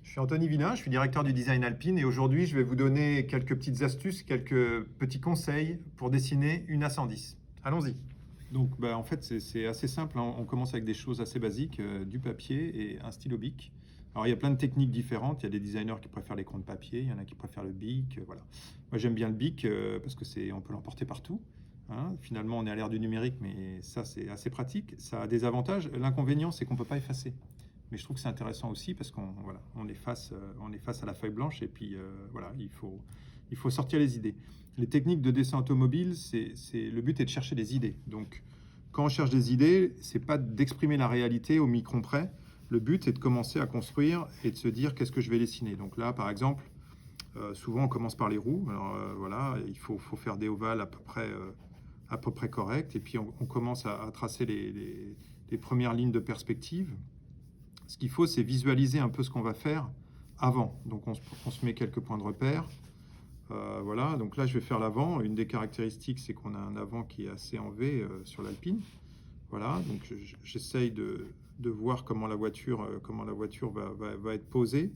Je suis Anthony Villain, je suis directeur du design Alpine et aujourd'hui je vais vous donner quelques petites astuces, quelques petits conseils pour dessiner une A110. Allons-y. Donc en fait c'est assez simple, hein. On commence avec des choses assez basiques, du papier et un stylo bic. Alors il y a plein de techniques différentes, il y a des designers qui préfèrent l'écran de papier, il y en a qui préfèrent le bic, voilà. Moi j'aime bien le bic parce que on peut l'emporter partout. Hein. Finalement on est à l'ère du numérique mais ça c'est assez pratique, ça a des avantages. L'inconvénient c'est qu'on ne peut pas effacer. Mais je trouve que c'est intéressant aussi parce on est face à la feuille blanche et puis voilà, il faut sortir les idées. Les techniques de dessin automobile, le but est de chercher des idées. Donc, quand on cherche des idées, c'est pas d'exprimer la réalité au micron près. Le but est de commencer à construire et de se dire qu'est-ce que je vais dessiner. Donc là, par exemple, souvent on commence par les roues. Alors voilà, il faut faire des ovales à peu près corrects. Et puis on commence à tracer les premières lignes de perspective. Ce qu'il faut, c'est visualiser un peu ce qu'on va faire avant. Donc on se met quelques points de repère. Voilà, donc là je vais faire l'avant. Une des caractéristiques, c'est qu'on a un avant qui est assez en V sur l'Alpine. Voilà, donc j'essaye de voir comment la voiture va être posée.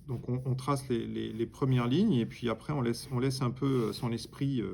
Donc on trace les premières lignes et puis après on laisse un peu son esprit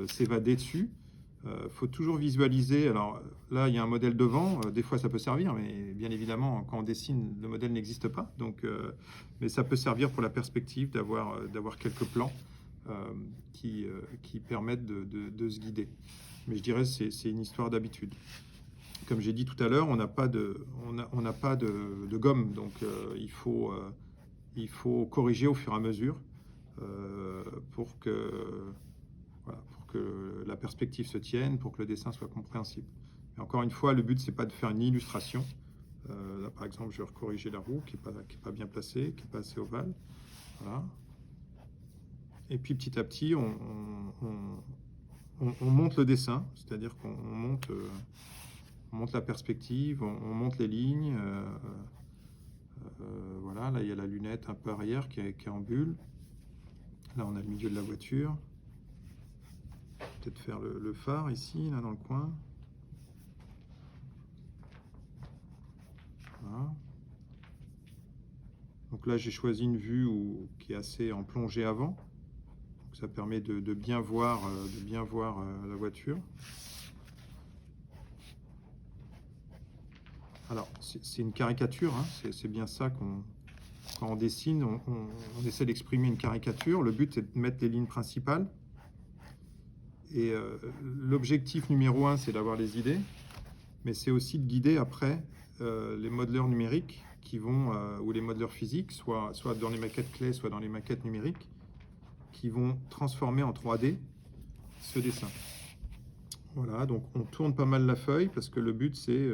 s'évader dessus. Faut toujours visualiser. Alors là, il y a un modèle devant. Des fois, ça peut servir, mais bien évidemment, quand on dessine, le modèle n'existe pas. Donc, mais ça peut servir pour la perspective d'avoir quelques plans qui permettent de se guider. Mais je dirais que c'est une histoire d'habitude. Comme j'ai dit tout à l'heure, on n'a pas de gomme, donc il faut corriger au fur et à mesure pour que la perspective se tienne, pour que le dessin soit compréhensible. Et encore une fois, le but, c'est pas de faire une illustration. Là, par exemple, je vais corriger la roue qui est pas bien placée, qui n'est pas assez ovale. Voilà. Et puis, petit à petit, on monte le dessin, c'est-à-dire qu'on monte la perspective, on monte les lignes. Voilà, là, il y a la lunette un peu arrière qui est en bulle. Là, on a le milieu de la voiture. Peut-être faire le phare ici, là dans le coin. Voilà. Donc là, j'ai choisi une vue qui est assez en plongée avant. Donc ça permet de bien voir la voiture. Alors, c'est une caricature, hein. C'est bien ça quand on dessine, on essaie d'exprimer une caricature. Le but est de mettre les lignes principales. Et l'objectif numéro 1, c'est d'avoir les idées, mais c'est aussi de guider après les modeleurs numériques ou les modeleurs physiques, soit dans les maquettes clés, soit dans les maquettes numériques, qui vont transformer en 3D ce dessin. Voilà, donc on tourne pas mal la feuille parce que le but c'est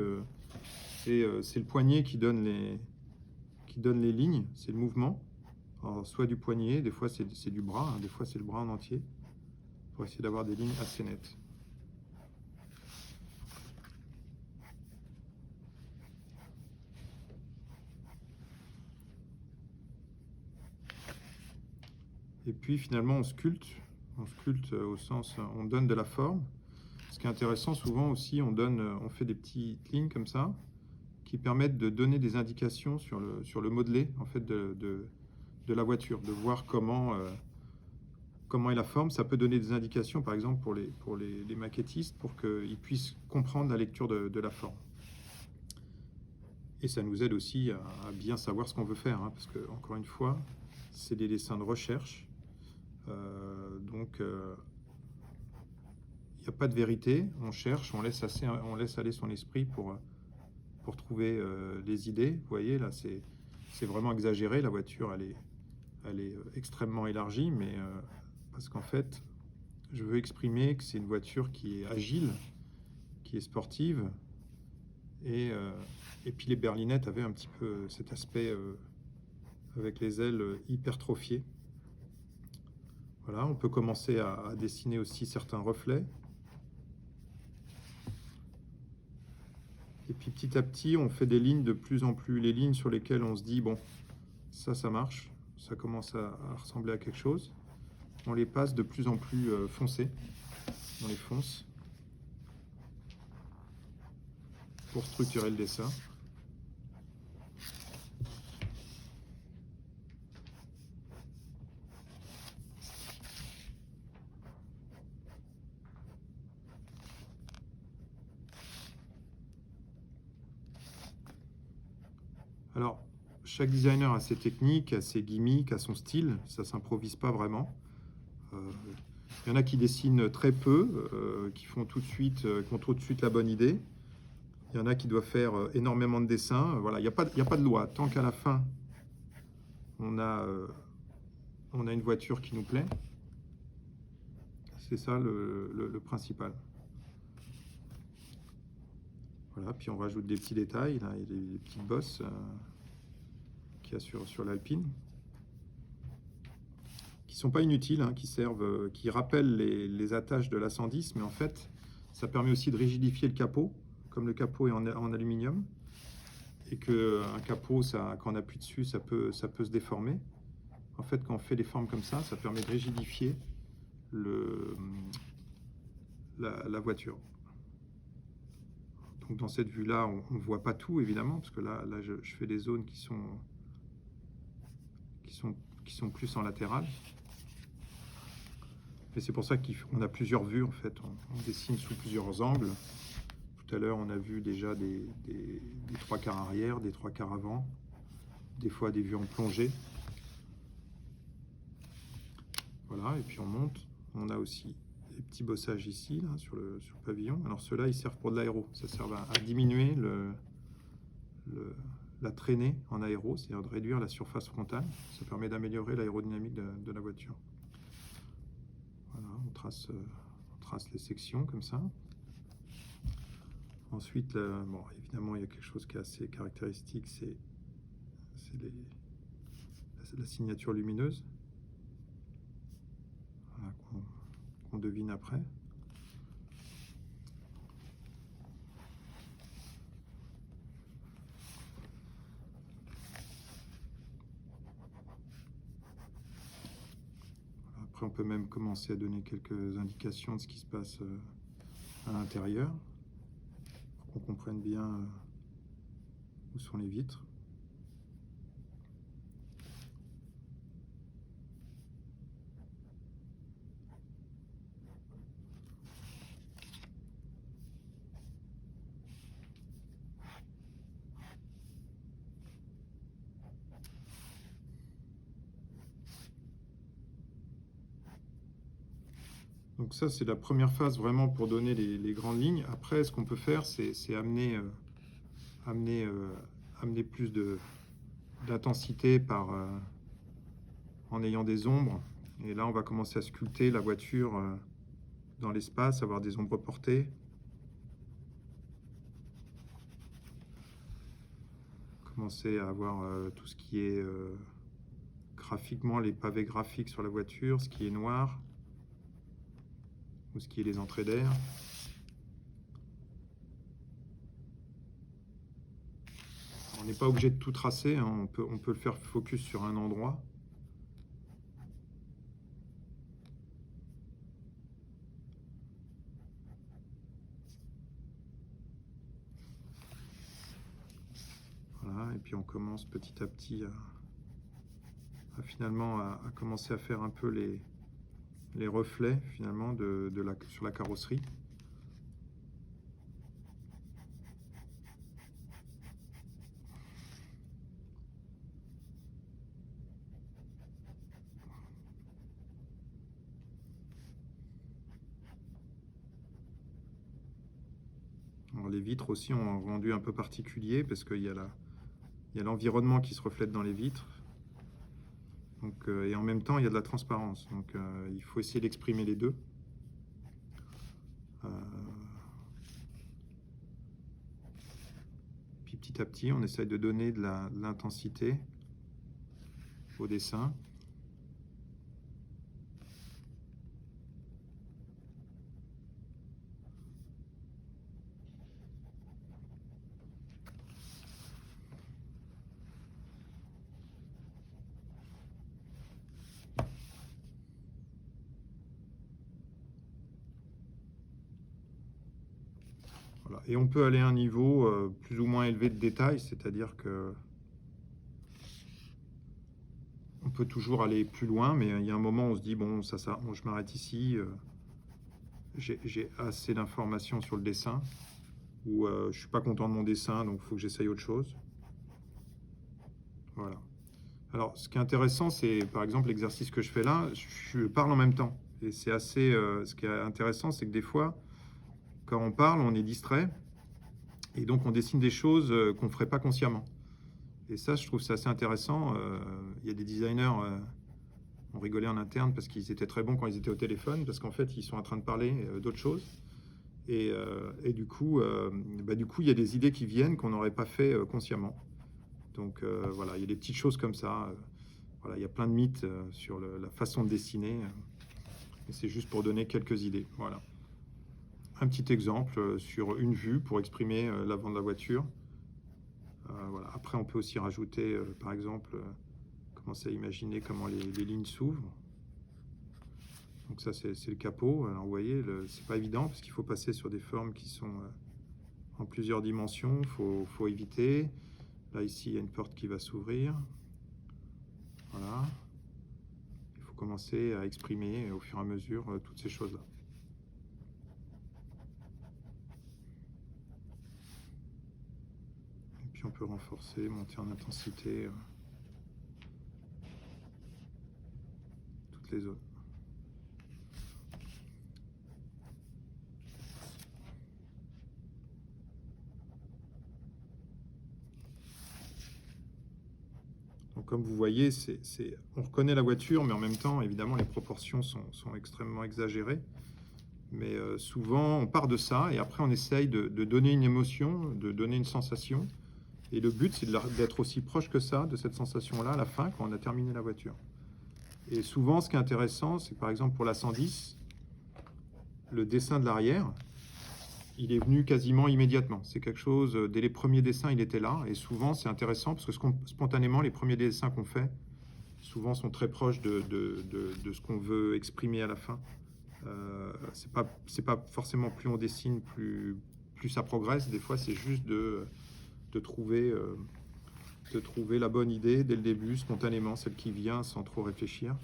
le poignet qui donne les lignes, c'est le mouvement. Alors, soit du poignet, des fois c'est du bras, hein, des fois c'est le bras en entier, pour essayer d'avoir des lignes assez nettes. Et puis finalement on sculpte au sens, on donne de la forme. Ce qui est intéressant souvent aussi, on fait des petites lignes comme ça, qui permettent de donner des indications sur le modelé en fait, de la voiture, de voir comment est la forme. Ça peut donner des indications, par exemple, pour les maquettistes, pour qu'ils puissent comprendre la lecture de la forme. Et ça nous aide aussi à bien savoir ce qu'on veut faire, hein, parce que, encore une fois, c'est des dessins de recherche. Donc, il n'y a pas de vérité. On cherche, on laisse aller son esprit pour trouver les idées. Vous voyez, là, c'est vraiment exagéré. La voiture, elle est extrêmement élargie, mais parce qu'en fait, je veux exprimer que c'est une voiture qui est agile, qui est sportive, et puis les berlinettes avaient un petit peu cet aspect avec les ailes hypertrophiées. Voilà, on peut commencer à dessiner aussi certains reflets. Et puis petit à petit, on fait des lignes de plus en plus, les lignes sur lesquelles on se dit, bon, ça marche, ça commence à ressembler à quelque chose. On les passe de plus en plus foncées, on les fonce pour structurer le dessin. Alors, chaque designer a ses techniques, a ses gimmicks, a son style. Ça ne s'improvise pas vraiment. Il y en a qui dessinent très peu, qui font tout de suite, qui ont tout de suite la bonne idée. Il y en a qui doivent faire énormément de dessins. Voilà, il n'y a pas de loi. Tant qu'à la fin, on a une voiture qui nous plaît, c'est ça le principal. Voilà, puis on rajoute des petits détails. Là, il y a des petites bosses qu'il y a sur l'Alpine, qui ne sont pas inutiles, hein, qui servent, qui rappellent les attaches de la 110, mais en fait, ça permet aussi de rigidifier le capot, comme le capot est en aluminium, et qu'un capot, quand on appuie dessus, ça peut se déformer. En fait, quand on fait des formes comme ça permet de rigidifier la voiture. Donc dans cette vue-là, on ne voit pas tout, évidemment, parce que là je fais des zones qui sont plus en latéral. Et c'est pour ça qu'on a plusieurs vues, en fait. On dessine sous plusieurs angles. Tout à l'heure, on a vu déjà des 3/4 arrière, des 3/4 avant, des fois des vues en plongée. Voilà, et puis on monte. On a aussi des petits bossages ici, là, sur le pavillon. Alors ceux-là, ils servent pour de l'aéro. Ça sert à diminuer la traînée en aéro, c'est-à-dire de réduire la surface frontale. Ça permet d'améliorer l'aérodynamique de la voiture. Voilà, on trace les sections comme ça. Ensuite, bon, évidemment, il y a quelque chose qui est assez caractéristique, c'est la signature lumineuse, voilà, qu'on devine après. Après, on peut même commencer à donner quelques indications de ce qui se passe à l'intérieur, pour qu'on comprenne bien où sont les vitres. Donc ça, c'est la première phase vraiment pour donner les grandes lignes. Après, ce qu'on peut faire, c'est amener plus d'intensité en ayant des ombres. Et là, on va commencer à sculpter la voiture dans l'espace, avoir des ombres portées. Commencer à avoir tout ce qui est graphiquement, les pavés graphiques sur la voiture, ce qui est noir, ou ce qui est les entrées d'air. On n'est pas obligé de tout tracer, hein. On peut le faire focus sur un endroit. Voilà, et puis on commence petit à petit finalement à commencer à faire un peu les reflets finalement sur la carrosserie. Alors, les vitres aussi ont un rendu un peu particulier parce qu'il y a l'environnement qui se reflète dans les vitres. Donc, et en même temps, il y a de la transparence. Donc, il faut essayer d'exprimer les deux. Puis petit à petit, on essaye de donner de l'intensité au dessin. Voilà. Et on peut aller à un niveau plus ou moins élevé de détail, c'est-à-dire que on peut toujours aller plus loin, mais il y a un moment où on se dit, bon, je m'arrête ici, j'ai assez d'informations sur le dessin, ou je ne suis pas content de mon dessin, donc il faut que j'essaye autre chose. Voilà. Alors, ce qui est intéressant, c'est par exemple l'exercice que je fais là, je parle en même temps. Et c'est assez. Ce qui est intéressant, c'est que des fois, quand on parle, on est distrait. Et donc, on dessine des choses qu'on ne ferait pas consciemment. Et ça, je trouve ça assez intéressant. Il y a des designers, on rigolait en interne parce qu'ils étaient très bons quand ils étaient au téléphone, parce qu'en fait, ils sont en train de parler d'autre chose. Et du coup, il y a des idées qui viennent qu'on n'aurait pas fait consciemment. Donc voilà, il y a des petites choses comme ça. Voilà, il y a plein de mythes sur la façon de dessiner. Et c'est juste pour donner quelques idées. Voilà. Un petit exemple sur une vue pour exprimer l'avant de la voiture. Voilà. Après, on peut aussi rajouter, par exemple, commencer à imaginer comment les lignes s'ouvrent. Donc ça, c'est le capot. Alors, vous voyez, c'est pas évident parce qu'il faut passer sur des formes qui sont en plusieurs dimensions. Faut éviter. Là, ici, il y a une porte qui va s'ouvrir. Voilà. Il faut commencer à exprimer au fur et à mesure toutes ces choses-là. Et puis, on peut renforcer, monter en intensité toutes les zones. Donc, comme vous voyez, on reconnaît la voiture, mais en même temps, évidemment, les proportions sont extrêmement exagérées. Mais souvent, on part de ça et après, on essaye de donner une émotion, de donner une sensation. Et le but, c'est d'être aussi proche que ça, de cette sensation-là, à la fin, quand on a terminé la voiture. Et souvent, ce qui est intéressant, c'est que par exemple, pour la 110, le dessin de l'arrière, il est venu quasiment immédiatement. C'est quelque chose, dès les premiers dessins, il était là. Et souvent, c'est intéressant parce que spontanément, les premiers dessins qu'on fait, souvent sont très proches de ce qu'on veut exprimer à la fin. C'est pas forcément plus on dessine, plus ça progresse. Des fois, c'est juste de trouver la bonne idée dès le début, spontanément, celle qui vient sans trop réfléchir.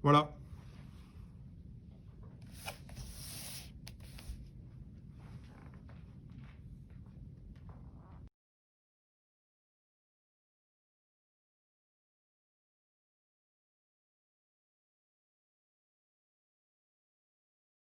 Voilà.